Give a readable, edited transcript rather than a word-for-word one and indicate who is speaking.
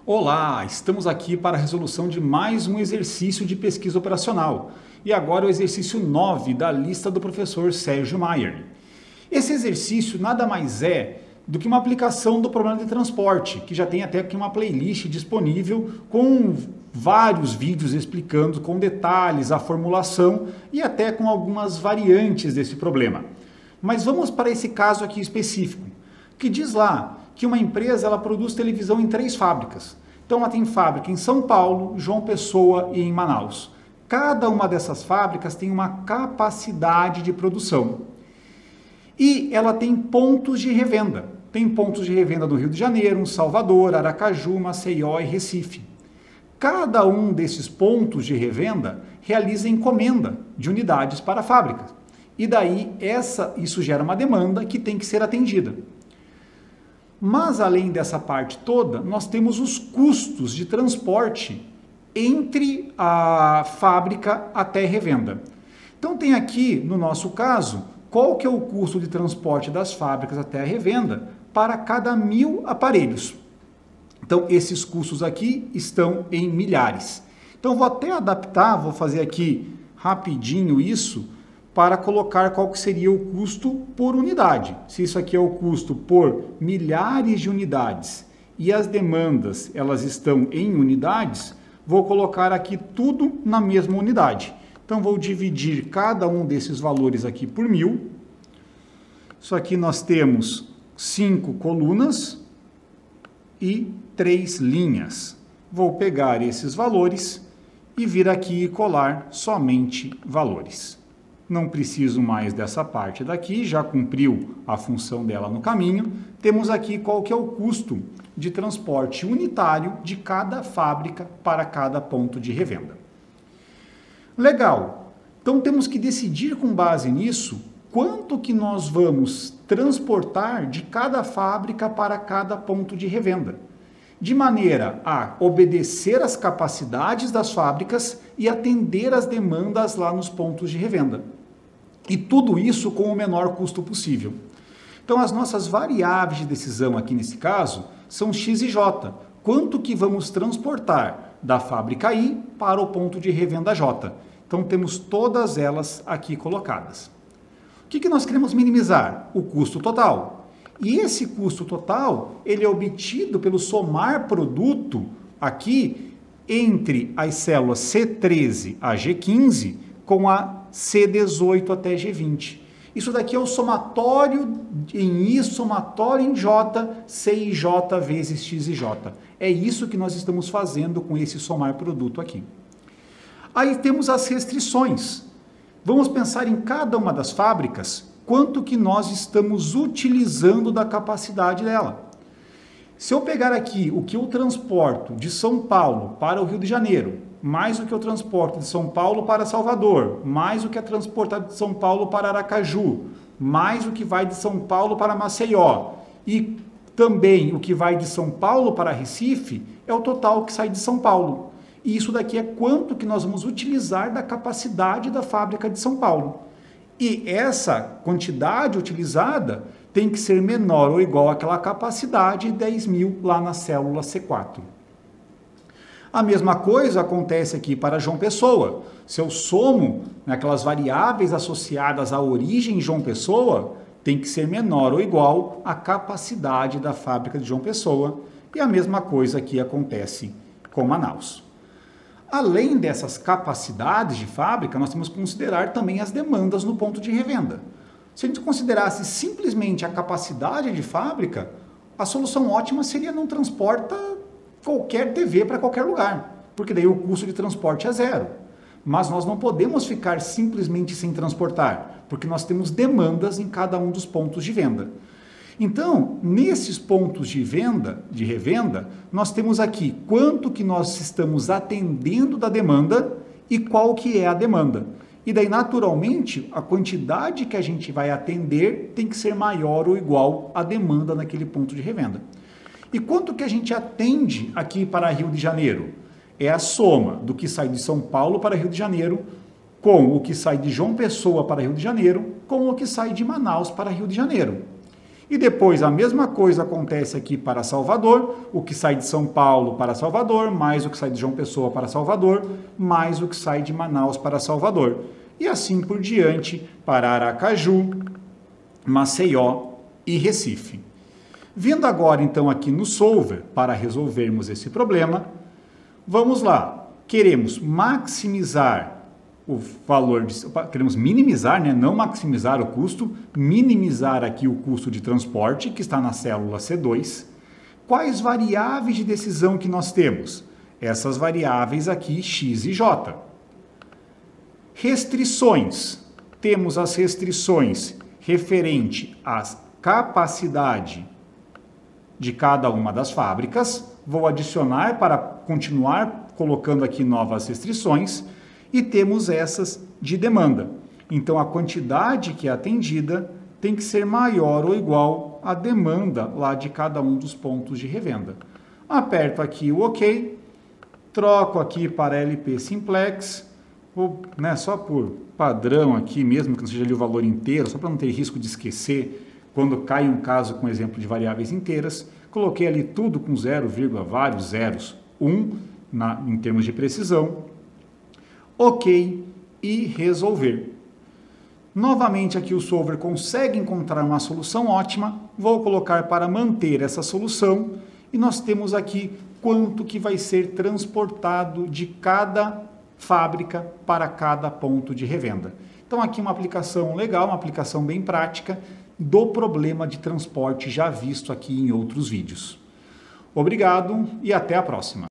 Speaker 1: Olá, estamos aqui para a resolução de mais um exercício de pesquisa operacional. E agora é o exercício 9 da lista do professor Sérgio Maier. Esse exercício nada mais é do que uma aplicação do problema de transporte, que já tem até aqui uma playlist disponível com vários vídeos explicando com detalhes a formulação e até com algumas variantes desse problema. Mas vamos para esse caso aqui específico, que diz lá que uma empresa ela produz televisão em 3 fábricas. Então ela tem fábrica em São Paulo, João Pessoa e em Manaus. Cada uma dessas fábricas tem uma capacidade de produção. E ela tem pontos de revenda. Tem pontos de revenda no Rio de Janeiro, Salvador, Aracaju, Maceió e Recife. Cada um desses pontos de revenda realiza encomenda de unidades para a fábrica. E daí isso gera uma demanda que tem que ser atendida. Mas além dessa parte toda, nós temos os custos de transporte entre a fábrica até a revenda. Então tem aqui, no nosso caso, qual que é o custo de transporte das fábricas até a revenda para cada 1000 aparelhos. Então esses custos aqui estão em milhares. Então vou até adaptar, vou fazer aqui rapidinho isso, para colocar qual que seria o custo por unidade. Se isso aqui é o custo por milhares de unidades e as demandas elas estão em unidades, vou colocar aqui tudo na mesma unidade. Então vou dividir cada um desses valores aqui por 1000. Isso aqui nós temos 5 colunas e 3 linhas. Vou pegar esses valores e vir aqui e colar somente valores. Não preciso mais dessa parte daqui, já cumpriu a função dela no caminho. Temos aqui qual que é o custo de transporte unitário de cada fábrica para cada ponto de revenda. Legal! Então temos que decidir com base nisso quanto que nós vamos transportar de cada fábrica para cada ponto de revenda, de maneira a obedecer às capacidades das fábricas e atender às demandas lá nos pontos de revenda. E tudo isso com o menor custo possível. Então, as nossas variáveis de decisão aqui nesse caso são x e j. Quanto que vamos transportar da fábrica I para o ponto de revenda J. Então, temos todas elas aqui colocadas. O que nós queremos minimizar? O custo total. E esse custo total, ele é obtido pelo somar produto aqui entre as células C13 a G15 com a C18 até G20. Isso daqui é o somatório em I, somatório em J, C e J vezes X e J. É isso que nós estamos fazendo com esse somar produto aqui. Aí temos as restrições. Vamos pensar em cada uma das fábricas, quanto que nós estamos utilizando da capacidade dela. Se eu pegar aqui o que eu transporto de São Paulo para o Rio de Janeiro, mais o que eu transporto de São Paulo para Salvador, mais o que é transportado de São Paulo para Aracaju, mais o que vai de São Paulo para Maceió e também o que vai de São Paulo para Recife, é o total que sai de São Paulo. E isso daqui é quanto que nós vamos utilizar da capacidade da fábrica de São Paulo. E essa quantidade utilizada tem que ser menor ou igual àquela capacidade de 10.000 lá na célula C4. A mesma coisa acontece aqui para João Pessoa. Se eu somo naquelas variáveis associadas à origem João Pessoa, tem que ser menor ou igual à capacidade da fábrica de João Pessoa. E a mesma coisa aqui acontece com Manaus. Além dessas capacidades de fábrica, nós temos que considerar também as demandas no ponto de revenda. Se a gente considerasse simplesmente a capacidade de fábrica, a solução ótima seria não transporta qualquer TV para qualquer lugar, porque daí o custo de transporte é 0. Mas nós não podemos ficar simplesmente sem transportar, porque nós temos demandas em cada um dos pontos de venda. Então, nesses pontos de venda, de revenda, nós temos aqui quanto que nós estamos atendendo da demanda e qual que é a demanda. E daí, naturalmente, a quantidade que a gente vai atender tem que ser maior ou igual à demanda naquele ponto de revenda. E quanto que a gente atende aqui para Rio de Janeiro? É a soma do que sai de São Paulo para Rio de Janeiro, com o que sai de João Pessoa para Rio de Janeiro, com o que sai de Manaus para Rio de Janeiro. E depois a mesma coisa acontece aqui para Salvador, o que sai de São Paulo para Salvador, mais o que sai de João Pessoa para Salvador, mais o que sai de Manaus para Salvador. E assim por diante para Aracaju, Maceió e Recife. Vindo agora então aqui no Solver para resolvermos esse problema, vamos lá. Queremos maximizar o valor, queremos minimizar, né? Não maximizar o custo, minimizar aqui o custo de transporte, que está na célula C2. Quais variáveis de decisão que nós temos? Essas variáveis aqui, X e J. Restrições. Temos as restrições referente à capacidade de cada uma das fábricas. Vou adicionar para continuar colocando aqui novas restrições. E temos essas de demanda. Então, a quantidade que é atendida tem que ser maior ou igual à demanda lá de cada um dos pontos de revenda. Aperto aqui o OK, troco aqui para LP Simplex, só por padrão aqui, mesmo que não seja ali o valor inteiro, só para não ter risco de esquecer quando cai um caso com exemplo de variáveis inteiras. Coloquei ali tudo com 0, vários zeros, 1 em termos de precisão. OK e resolver. Novamente aqui o solver consegue encontrar uma solução ótima. Vou colocar para manter essa solução e nós temos aqui quanto que vai ser transportado de cada fábrica para cada ponto de revenda. Então aqui uma aplicação legal, uma aplicação bem prática do problema de transporte já visto aqui em outros vídeos. Obrigado e até a próxima.